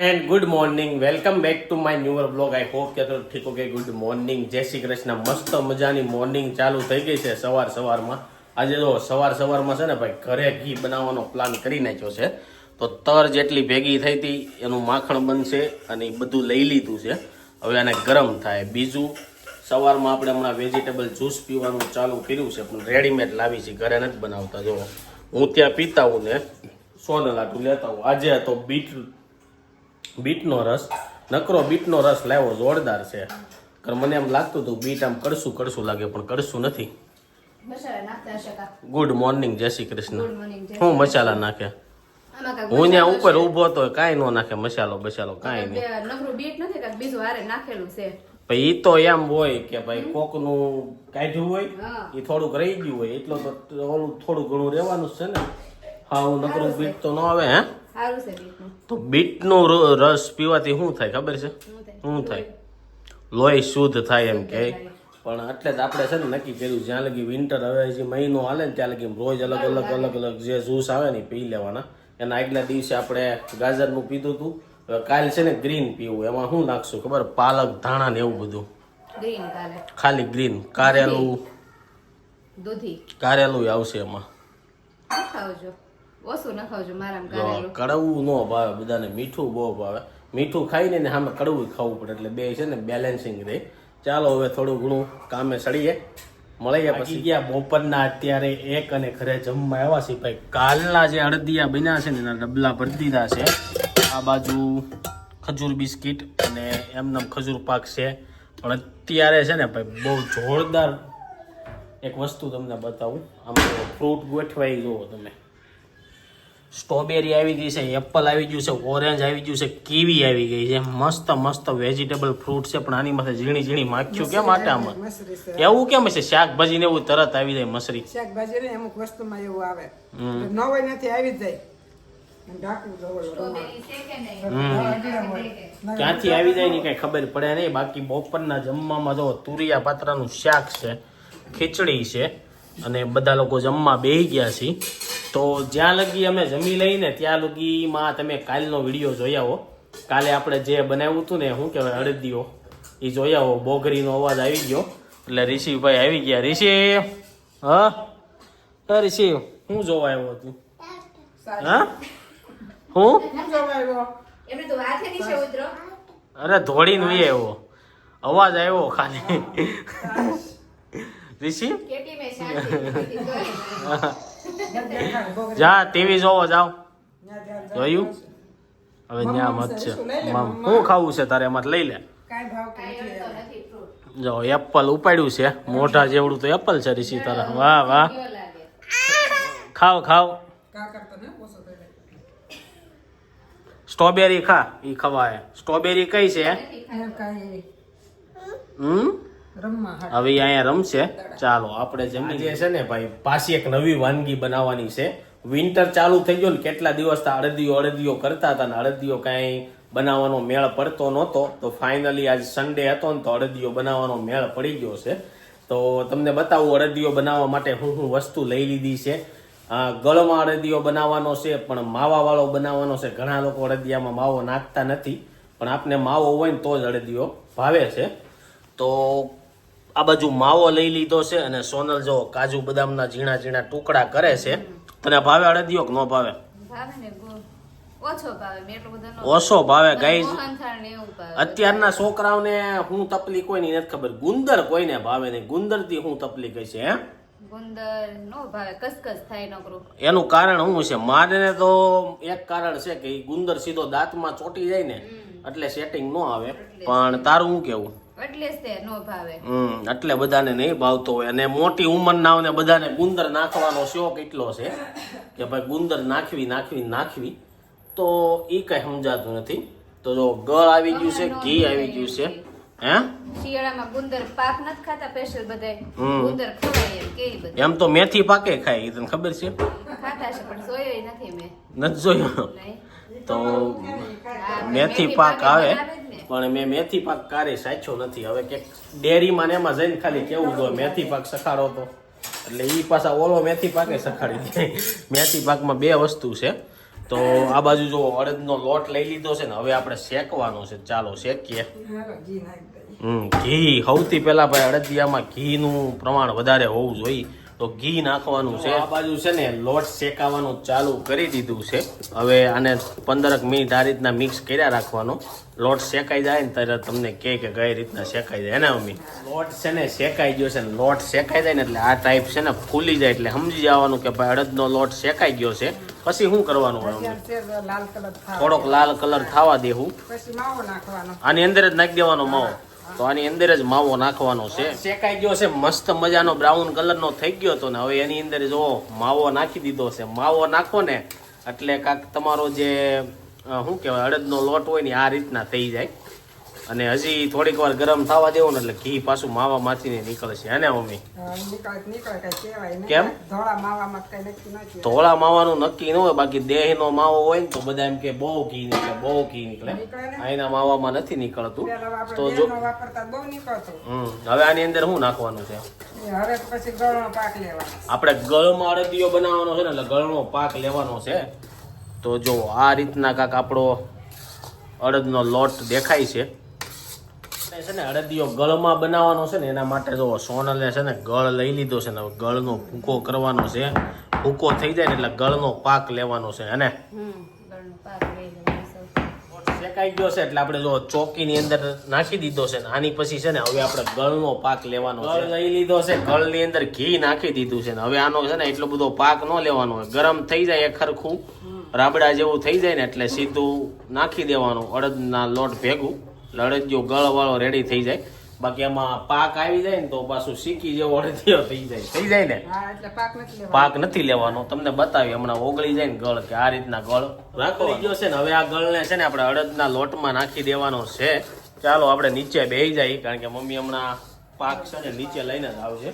And good morning welcome back to my newer blog I hope કે તો ઠીક okay good morning જય શ્રી કૃષ્ણ મસ્ત મજાની મોર્નિંગ ચાલુ થઈ ગઈ છે સવારમાં આજે તો સવારમાં છે ને ભાઈ ઘરે ઘી બનાવવાનો પ્લાન કરી નાખ્યો છે તો તર જેટલી ભેગી થઈ હતી એનું માખણ બનશે અને એ બધું લઈ લીધું છે હવે આને ગરમ થાય બીજું સવારમાં આપણે હમણાં વેજીટેબલ જ્યુસ પીવાનું ચાલુ કર્યું છે પણ રેડીમેડ લાવી છે ઘરે નથી બનાવતા જો હું ત્યાં પીતા હું ને સોનલ આટલું લેતા હું આજે તો બીટનો રસ નકરો બીટનો રસ લાવ્યો જોરદાર છે કારણ મને એમ લાગતું હતું બીટ આમ કડશું લાગે પણ કડશું નથી ગુડ મોર્નિંગ જય શ્રી કૃષ્ણ હું મસાલા નાખે હું ત્યાં ઉપર ઊભો તો કાંઈ ન નાખે મસાલો કાંઈ નહીં ઈ તો એમ હોય કે ભાઈ કોકનું કાઢ્યું હોય એ થોડુંક રહી ગયું હોય એટલો તો ઓલું થોડું ઘણું રહેવાનું છે ને હા હું નકરું બીટ તો ન આવે હે તો બીટનો રસ પીવાથી શું થાય ખબર છે શું થાય લોહી શુદ્ધ થાય એમ કે પણ એટલે જ આપણે છે ને નક્કી કર્યું જ્યાં લગી વિન્ટર હવે જે મહિનો હાલે ને ત્યાં લગી રોજ અલગ અલગ જે જ્યુસ આવે ને પી લેવાના એના આગલા દિવસે આપણે ગાજરનું પીધું હતું કાલ છે ને ગ્રીન પીવું એમાં શું નાખશું ખબર પાલક ધાણા ને એવું બધું ખાલી ગ્રીન કારેલું આવશે એમાં કડવું ન ભાવે બધાને મીઠું બહુ ભાવે મીઠું ખાઈને ને સામે કડવું ખાવું પડે એટલે બે છે ને બેલેન્સિંગ રહે ચાલો હવે થોડું ઘણું કામે સળીએ મળીએ પછી ગયા બપોરના અત્યારે 1 અને ઘરે જમવા આવ્યા છે ભાઈ કાલના જે અડદિયા બન્યા છે ને એના ડબલા ભરી દીધા છે આ બાજુ ખજૂર બિસ્કિટ અને એમનેમ ખજૂર પાક છે પણ અત્યારે છે ને ભાઈ બહુ જોરદાર એક વસ્તુ તમને બતાવું આમ ફ્રૂટ ગોઠવાઈ જુઓ તમે સ્ટ્રોબેરી આવી ગઈ છે એપલ આવી ગયું છે ઓરેન્જ આવી ગયું છે કીવી આવી ગઈ છે મસ્ત વેજીટેબલ ફ્રૂટ છે પણ આની માથે ઝીણી માખ્યું કેમ આટામાં એવું કેમ છે શાકભાજી ને એવું તરત આવી જાય મસરી શાકભાજી ને અમુક વસ્તુમાં એવું આવે ન હોય નથી આવી જાય ક્યાંથી આવી જાય ની કઈ ખબર પડે નહીં બાકી બપોરના જમવામાં જો તુરિયા પાત્રાનું શાક છે ખીચડી છે અને બધા લોકો જમવા બેસી ગયા છે તો જ્યાં લગી અમે જમી લઈને ત્યાં લગીમાં તમે કાલનો વિડીયો જોઈ આવો કાલે આપણે જે બનાવ્યું હતું ને શું કહેવાય અડદિયો એ જોઈ આવો બોગરીનો અવાજ આવી ગયો એટલે ઋષિભાઈ આવી ગયા ઋષિ ઋષિ શું જોવા આવ્યો હતું હા હું અરે ધોળીને વી આવ્યો અવાજ આવ્યો ખાલી ઋષિ જા ટીવી જોવો જાવ જોયું હવે ન્યા મત છે શું ખાવું છે તારે એમાં લઈ લે જો એપલ ઉપાડ્યું છે મોઢા જેવડું તો એપલ છે ઋષિ તારા વાહ ખાવ સ્ટ્રોબેરી ખા ઈ ખવાય સ્ટ્રોબેરી કઈ છે હવે અહીંયા રમશે ચાલો આપણે જમી જે છે ને ભાઈ પાછી એક નવી વાનગી બનાવવાની છે વિન્ટર ચાલુ થઈ ગયો ને કેટલા દિવસ અડદિયો કરતા હતા ને અડદિયો કાંઈ બનાવવાનો મેળ પડતો નહોતો તો ફાઇનલી આજ સન્ડે હતો ને તો અડદિયો બનાવવાનો મેળ પડી ગયો છે તો તમને બતાવું અડદિયો બનાવવા માટે હું વસ્તુ લઈ લીધી છે ગળમાં અડદિયો બનાવવાનો છે પણ માવાવાળો બનાવવાનો છે ઘણા લોકો અડદિયામાં માવો નાખતા નથી પણ આપને માવો હોય ને તો જ અડદિયો ભાવે છે તો આ બાજુ માવો લઈ લીધો છે અને સોનલ જો કાજુ બદામના ઝીણા ટુકડા કરે છે તને ભાવે અડદિયો કે ન ભાવે ઓછો ભાવે ગાઈઝ અત્યારના છોકરાઓને હું તકલીફ કોઈ ની નથી ખબર ગુંદર કોઈને ભાવે નહીં ગુંદર થી હું તકલીફ છે હે એનું કારણ શું છે મારે તો એક કારણ છે કે ગુંદર સીધો દાંતમાં ચોટી જાય ને એટલે સેટિંગ ન આવે પણ તારું શું કેવું એટલે બધાને નહીં ભાવતો હોય અને મોટી ઉંમરના ને બધાને ગુંદર નાખવાનો શોખ એટલો છે કે ભાઈ ગુંદર નાખવી તો ઈ કઈ સમજાતું નથી તો જો ગળ આવી ગયું છે ઘી આવી ગયું છે હે શિયાળામાં ગુંદર પાક નથી ખાતા સ્પેશિયલ બધાય ગુંદર ખવાય એમ કે બધા એમ તો મેથી પાકે ખાય ઈ તને ખબર છે ખાતા છે પણ જોયો નથી મેં નથી જોયો તો મેથી પાક આવે પણ મેં મેથી પાક કારે સાચો નથી હવે કે ડેરીમાં ને એમાં જઈને ખાલી કેવું જોઈએ મેથી પાક સખાડો તો એટલે ઈ પાછા ઓલો મેથી પાકે સખાડી દે મેથી પાકમાં બે વસ્તુ છે તો આ બાજુ જો અડદનો લોટ લઈ લીધો છે ને, હવે આપણે શેકવાનો છે. ચાલો શેકીએ. હાલો, ઘી નાખી દઈએ. ઘી સૌથી પહેલા ભાઈ અડદિયામાં ઘીનું પ્રમાણ વધારે હોવું જોઈએ, તો ઘી નાખવાનું છે. આ બાજુ છે ને લોટ શેકાવાનું ચાલુ કરી દીધું છે. હવે આને 15 મિનિટ આ રીતના મિક્સ કર્યા રાખવાનો. લોટ શેકાઈ જાય ને ત્યારે તમને કે કઈ રીતના શેકાઈ જાય ને મમ્મી. લોટ છે ને શેકાઈ ગયો છે ને, લોટ શેકાઈ જાય ને એટલે આ ટાઈપ છે ને ફૂલી જાય એટલે સમજી જવાનું કે ભાઈ અડદનો લોટ શેકાઈ ગયો છે. પછી શું કરવાનું હોય મમ્મી? સેજ લાલ કલર થાય. થોડોક લાલ કલર થવા દેવું. પછી માવો નાખવાનો. આની અંદર જ નાખી દેવાનો માવો. તો આની અંદર જ માવો નાખવાનો છે. શેકાઈ ગયો છે, મસ્ત મજાનો બ્રાઉન કલરનો થઈ ગયો હતો ને હવે એની અંદર જો માવો નાખી દીધો છે. માવો નાખો ને એટલે કાંક તમારો જે શું કહેવાય અડદનો લોટ હોય ને આ રીતના થઈ જાય. અને હજી થોડીક વાર ગરમ થવા દેવો ને એટલે ઘી પાછું માવામાંથી નીકળશે. હે ને મમ્મી? નીકળે કઈ કહેવાય નહીં. કેમ? ધોળા માવામાં કઈ નક્કી નથી. ધોળા માવાનું નક્કી ન હોય, બાકી દેહનો માવો હોય ને તો બધા એમ કે બહુ ઘી નીકળે, બહુ ઘી નીકળે. અહીંના માવામાં નથી નીકળતું. તો જો વાપરતા બહુ નીકળતું. હવે આની અંદર શું નાખવાનું છે? હવે પછી ગળનો પાક લેવાનો. આપણે ગળમાં અડદિયો બનાવવાનો છે ને એટલે ગળનો પાક લેવાનો છે. તો જો આ રીતના કાંક આપણો અડદનો લોટ દેખાય છે. છે ને અડદિયો ગળમાં બનાવવાનો છે ને એના માટે જો સોનલે છે ને ગળ લઈ લીધો છે ને ગળનો ભૂકો કરવાનો છે. ભૂકો થઈ જાય ને એટલે ગળનો પાક લેવાનો છે. અને શેકાઈ ગયો છે એટલે આપણે જો ચોકીની અંદર નાખી દીધો છે ને આની પછી છે ને હવે આપણે ગળનો પાક લેવાનો છે. ગળ લઈ લીધો છે, ગળની અંદર ઘી નાખી દીધું છે ને હવે આનો છે ને એટલો બધો પાક ન લેવાનો હોય. ગરમ થઈ જાય એક ખરખું રાબડા જેવું થઈ જાય ને એટલે સીધું નાખી દેવાનું અડદના લોટ ભેગું. અડદિયો ગળવાળો રેડી થઈ જાય. બાકી એમાં પાક આવી જાય ને તો પાછું શીકી જેવો અડદિયો થઈ જાય ને. પાક નથી લેવાનો. તમને બતાવી હમણાં ઓગળી જાય ને ગળ કે આ રીતના ગળ રાખો ગયો છે ને હવે આ ગળને છે ને આપણે અડદના લોટમાં નાખી દેવાનો છે. ચાલો આપણે નીચે બેસી જાય કારણ કે મમ્મી હમણાં પાક છે ને નીચે લઈને જ આવશે.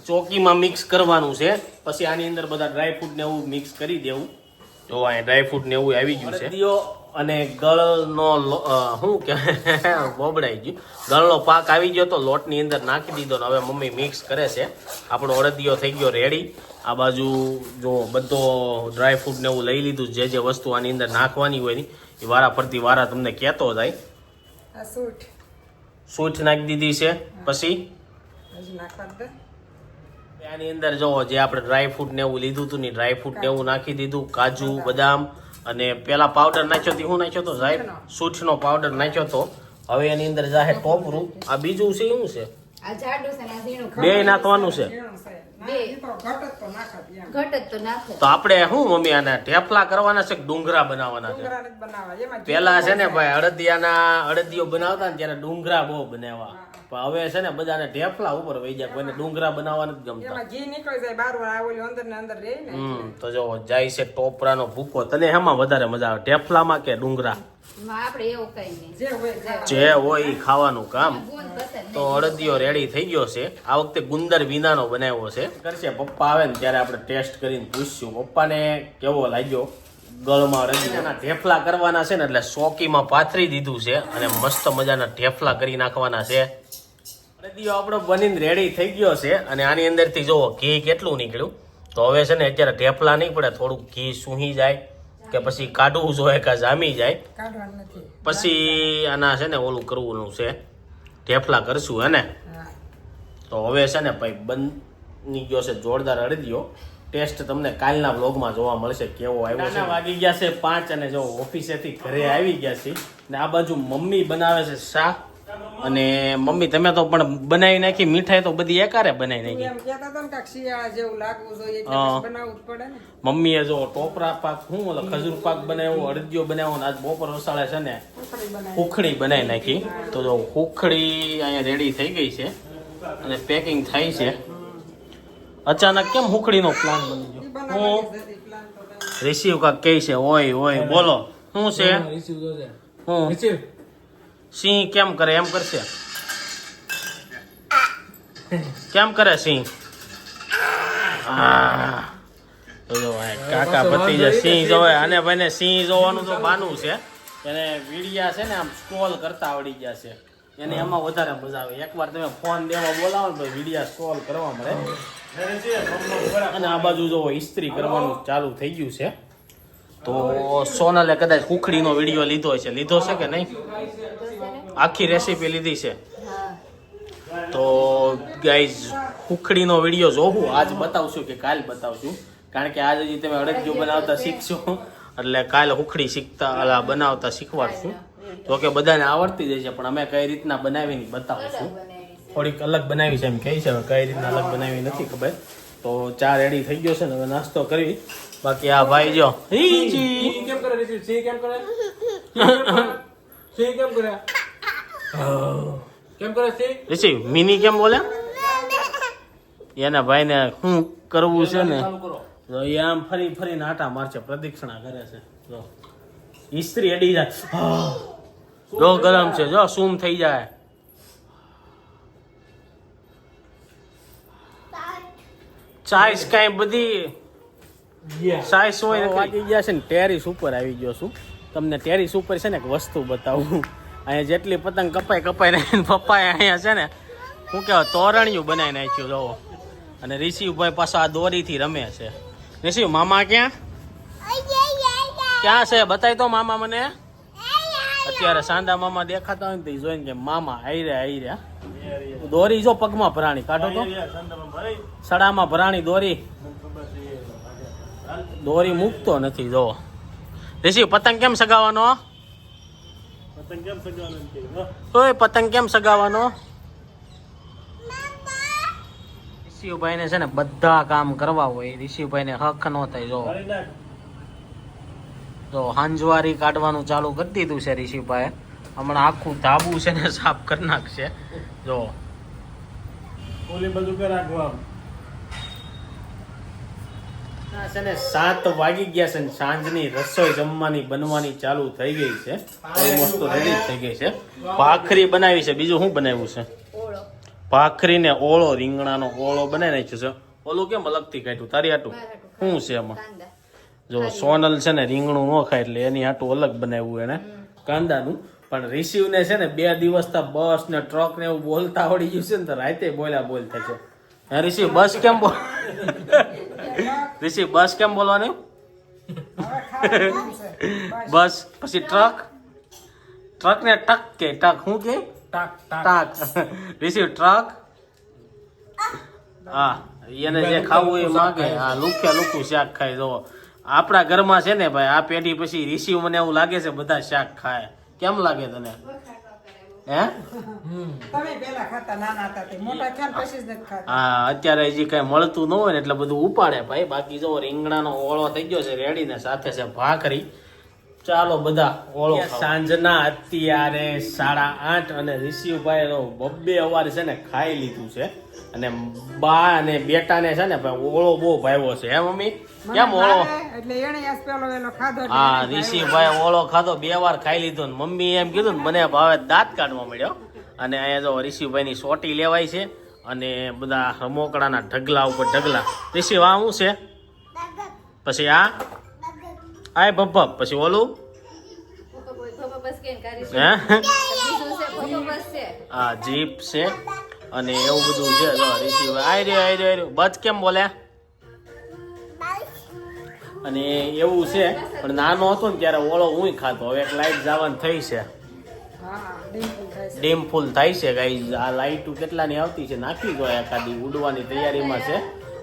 ચોકીમાં મિક્સ કરવાનું છે. પછી આની અંદર બધા ડ્રાયફ્રૂટ ને એવું મિક્સ કરી દેવું. જો અહીંયા ડ્રાયફ્રૂટ ને એવું આવી ગયું છે. અને ગળનો શું કે બોબડાઈ ગયું. ગળનો પાક આવી ગયો તો લોટની અંદર નાખી દીધો ને હવે મમ્મી મિક્સ કરે છે. આપણો અડદિયો થઈ ગયો રેડી. આ બાજુ જો બધો ડ્રાયફ્રૂટ ને એવું લઈ લીધું. જે જે વસ્તુ આની અંદર નાખવાની હોય એ વારા ફરતી વારા તમને કહેતો જાય. સૂંઠ નાખી દીધી છે. પછી આની અંદર જો જે આપણે ડ્રાયફ્રૂટ ને એવું લીધું હતું ને ડ્રાયફ્રૂટ ને એવું નાખી દીધું. કાજુ બદામ અને પેલા પાવડર નાખ્યો હતો. શું નાખ્યો હતો સાહેબ? સૂંઠનો પાવડર નાખ્યો હતો. હવે એની અંદર જાહે ટોપરું. આ બીજું છે શું છે? બે નાખવાનું છે. તો આપણે શું મમ્મી આને ઢેફલા કરવાના છે કે ડુંગરા બનાવવાના છે? પેલા છે ને ભાઈ અડદિયો બનાવતા ને ત્યારે ડુંગરા બહુ બનાવવા. પણ હવે છે ને બધાને ઢેફલા ઉપર વહી જાય. કોઈને ડુંગરા બનાવવા નથી ગમતા. તો જો જાય છે ટોપરાનો ભૂકો. તને હેમાં વધારે મજા આવે, ઢેફલામાં કે ડુંગરા? જે હોય એ ખાવાનું કામ. તો અડદિયો રેડી થઈ ગયો છે. આ વખતે ગુંદર વિનાનો બનાવ્યો છે. કરશે પપ્પા આવે ને ત્યારે આપણે ટેસ્ટ કરીને પૂછશું પપ્પાને કેવો લાગ્યો. ગળમાં અડદિયાના ઢેફલા કરવાના છે ને એટલે ચોકીમાં પાથરી દીધું છે અને મસ્ત મજાના ઢેફલા કરી નાખવાના છે. અડદિયો આપણો બનીને રેડી થઈ ગયો છે અને આની અંદરથી જોવો ઘી કેટલું નીકળ્યું. તો હવે છે ને અત્યારે ઢેફલા નહીં પડે, થોડુંક ઘી સૂહી જાય કે પછી કાઢવું જોઈએ કે જામી જાય પછી આના છે ને ઓલું કરવું છે, ઢેફલા કરશું. હે ને? તો હવે છે ને ભાઈ બની ગયો છે જોરદાર અડદિયો. ટેસ્ટ તમને કાલના વ્લોગમાં જોવા મળશે કેવો આવ્યો છે. વાગી ગયા છે 5 અને જો ઓફિસેથી ઘરે આવી ગયા છે ને આ બાજુ મમ્મી બનાવે છે શાક. અને મમ્મી તમે તો પણ બનાવી નાખી મીઠાઈ તો બધી એકારે બનાવી નાખી. મમ્મીએ જો ટોપરા પાક શું ઓલો ખજૂર પાક બનાવ્યો, અડદિયો બનાવ્યો. આજ બપોર વસાળે છે ને ખુખડી બનાવી નાખી. તો જો ખુખડી અહીંયા રેડી થઈ ગઈ છે અને પેકિંગ થાય છે. અચાનક કેમ ખુખડીનો પ્લાન બની ગયો? હું રિસીવ કાક કહે છે. ઓય બોલો શું છે? હું સિંહ કેમ કરે? એમ કરશે? કેમ કરે સિંહ? કાકા ભતીજા સિંહ જોવે. અને ભાઈને સિંહ જોવાનું તો બાનું છે. એને વિડિયા છે ને આમ સ્ક્રોલ કરતા આવડી ગયા છે. એને એમાં વધારે મજા આવે. એકવાર તમે ફોન દેવા બોલાવો તો વિડિયા સ્ક્રોલ કરવા મળે. અને આ બાજુ જો ઇસ્ત્રી કરવાનું ચાલુ થઈ ગયું છે. તો સોનલે કદાચ હુખડીનો વિડીયો લીધો છે. લીધો છે કે નહીં? આખી રેસીપી લીધી છે. તો ગાઈઝ હુખડીનો વિડીયો જોવું આજ બતાવશું કે કાલ બતાવશું, કારણ કે આજ હજી તમે અડદિયું બનાવતા શીખશો એટલે કાલે હુખડી શીખતા બનાવતા શીખવાડશું. તો કે બધાને આવડતી જ છે, પણ અમે કઈ રીતના બનાવીને બતાવશું. થોડીક અલગ બનાવી છે એમ કહે છે, હવે કઈ રીતના અલગ બનાવી નથી ખબર. તો ચા રેડી થઈ ગયો છે ને, હવે નાસ્તો કરવી. બાકી આ ભાઈ જો ઋષિ મિની કેમ બોલે, એના ભાઈ ને શું કરવું છે ને, તો એ આમ ફરી ફરીને આટા મારશે, પ્રદક્ષિણા કરે છે. જો ઇસ્ત્રી અડી જાય, જો ગરમ છે, જો સૂમ થઈ જાય. સાઈઝ કઈ બધી સાઈઝ હોય વાગી ગયા છે ને. ટેરિસ ઉપર આવી ગયો છું. તમને ટેરિસ ઉપર છે ને એક વસ્તુ બતાવું. અહીંયા જેટલી પતંગ કપાઈ ને પપ્પાએ અહીંયા છે ને શું કહેવાય તોરણિયું બનાવી નાખ્યું જોવો. અને ઋષિભાઈ પાછા આ દોરીથી રમે છે. ઋષિ મામા ક્યાં છે બતાય તો મામા મને. અત્યારે સાંદા મામા દેખાતા હોય ને તો જોઈને કે મામા આઈ રહ્યા. દોરી જો પગમાં ભરાણી કાઢો તો, સડામાં ભરાણી દોરી મૂકતો નથી. જો ઋષિ પતંગ કેમ સગાવવાનો? ઓય પતંગ કેમ સગાવવાનો? ઋષિભાઈ ને છે ને બધા કામ કરવા હોય, ઋષિભાઈ ને હક નો થાય. જો હાંજવારી કાઢવાનું ચાલુ કરી દીધું છે ઋષિભાઈ. હમણાં આખું ધાબુ છે ને સાફ કરી નાખશે. જો છે ને 7 વાગી ગયા છે ને સાંજની રસોઈ જમવાની બનવાની ચાલુ થઈ ગઈ છે. ઓલમોસ્ટ રેડી થઈ ગઈ છે. ભાખરી બનાવી છે. બીજું શું બનાવ્યું છે? ભાખરી ને ઓળો, રીંગણાનો ઓળો બનાવી નાખ્યો છે. ઓલું કેમ અલગથી કાઢ્યું તારી હાટું? શું છે એમાં? જો સોનલ છે ને રીંગણું ન ખાય એટલે એની હાટું અલગ બનાવ્યું એને કાંદાનું. પણ રિસીવ ને છે ને 2 દિવસ બસ ને ટ્રક ને એવું બોલતા આવડી ગયું છે ને, તો રાતે બોલ થાય છે. રિષિ બસ કેમ બોલ રિષિ બસ કેમ બોલવાની? બસ પછી ટ્રક ને ટક કે ટક શું કે ટાક રિષિ ટ્રક. હા એને જે ખાવું એ માગે. હા લુખ્યું શાક ખાય. જો આપણા ઘરમાં છે ને ભાઈ આ પેઢી પછી રિષિ મને એવું લાગે છે બધા શાક ખાય. કેમ લાગે તને? હે તમે પેલા ખાતા નાના હતા તે મોટા થયા પછી જ નથી ખાતા. હા અત્યારે હજી કઈ મળતું ન હોય ને એટલે બધું ઉપાડે ભાઈ. બાકી જો રીંગણાનો ઓળો થઈ ગયો છે રેડી ને સાથે છે ભાખરી. ચાલો બધા ઓળો. સાંજના અત્યારે 8:30 અને ઋષિભાઈ નો 2 અવાર છે ને ખાઈ લીધું છે. અને બા અને બેટા ને છે ને ભાઈ ઓળો બહુ ભાવ્યો છે. હે મમ્મી કેમ ઓળો? એટલે એને આજ પેલો વેલો ખાધો. હા ઋષિભાઈ ઓળો ખાધો 2 વાર ખાઈ લીધો ને મમ્મી એમ કીધું ને મને ભાવે દાંત કાઢવા મળ્યો. અને અહીંયા જો ઋષિભાઈ ની સોટી લેવાય છે અને બધા રમોકડાના ઢગલા ઉપર ઢગલા. ઋષિ આ શું છે? પછી આ ભભ પછી ઓલું હા જીપ છે અને એવું બધું છે. જો ઋષિભાઈ આઈ રહ્યો બચ કેમ બોલ્યા? અને એવું છે. પણ નાનો હતો ને ત્યારે ઓળો હું ખાતો. હવે એક લાઈટ જવાનું થઈ છે, ડીમ ફૂલ થાય છે ગાઈઝ. આ લાઈટો કેટલાની આવતી છે નાખી ગયો એકાદી ઉડવાની તૈયારીમાં છે.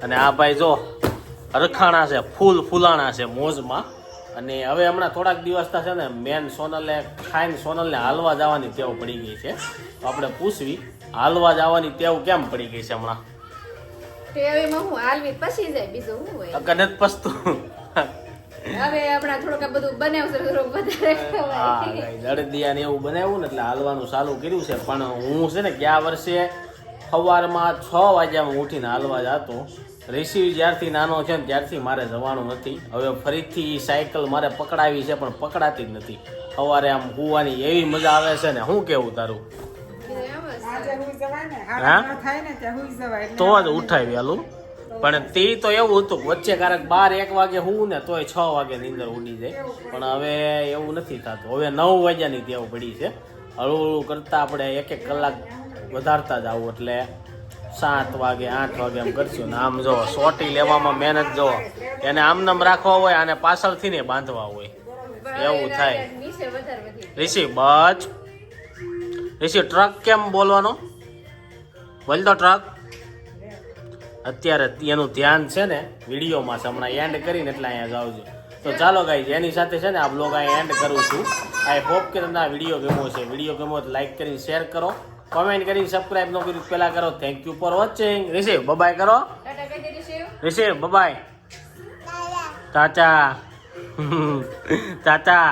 અને આ ભાઈ જો રખાણા છે, ફૂલાણા છે મોજમાં. અને હવે હમણાં થોડાક દિવસ છે ને મેન સોનલે ખાઈને સોનલને હાલવા જવાની ટેવ પડી ગઈ છે. તો આપણે પૂછવી હાલવા જવાની ટેવ કેમ પડી ગઈ છે હમણાં? ટેવમાં હું હાલવી પછી જાય બીજું શું હોય? કદાચ પસ્તું હવે આપણા થોડુંક બધું બનાવશે થોડુંક વધારે ખવાય. અડદિયા ને એવું બનાવ્યું ને એટલે હાલવાનું ચાલુ કર્યું છે. પણ હું છે ને ગયા વર્ષે સવારમાં 6 વાગ્યામાં ઉઠીને હાલવા જતો. રિસીવ જ્યારથી નાનો છે ને ત્યારથી મારે જવાનું નથી. હવે ફરીથી સાયકલ મારે પકડાવી છે પણ પકડાતી જ નથી. સવારે આમ હુવાની એવી મજા આવે છે ને. શું કેવું તારું? તો જ ઉઠાવી હાલું. પણ તે તો એવું હતું વચ્ચે ક્યારેક 12-1 વાગે હું ને તોય 6 વાગે નીંદર ઉડી જાય. પણ હવે એવું નથી થતું. હવે 9 વાગ્યાની ટેવ પડી છે. હળવું કરતા આપણે 1-1 કલાક વધારતા જ આવું એટલે 7 વાગે 8 વાગે એમ કરશું ને આમ જો સોટી લેવામાં મહેનત જો એને આમનામ રાખવા હોય અને પાછળથી ને બાંધવા હોય એવું થાય. નીચે વધારે વધી ઋષિ બચ ઋષિ ટ્રક કેમ બોલવાનો બોલ તો ટ્રક. અત્યારે એનું ધ્યાન છે ને વિડીયોમાં છે, હમણાં એન્ડ કરીને એટલે અહીંયા જાઉં છું. તો ચાલો ગાઈઝ એની સાથે છે ને આ બ્લોગ અહીંયા એન્ડ કરું છું. આઈ હોપ કે તમને આ વિડીયો ગમ્યો છે. વિડીયો ગમ્યો તો લાઈક કરીને શેર કરો, કોમેન્ટ કરીને સબસ્ક્રાઇબ ન કર્યું પહેલા કરો. Thank you for watching. Receive bye-bye કરો. ટાટા કહી દે રિશિવ. Receive bye-bye. ચાચા ચાચા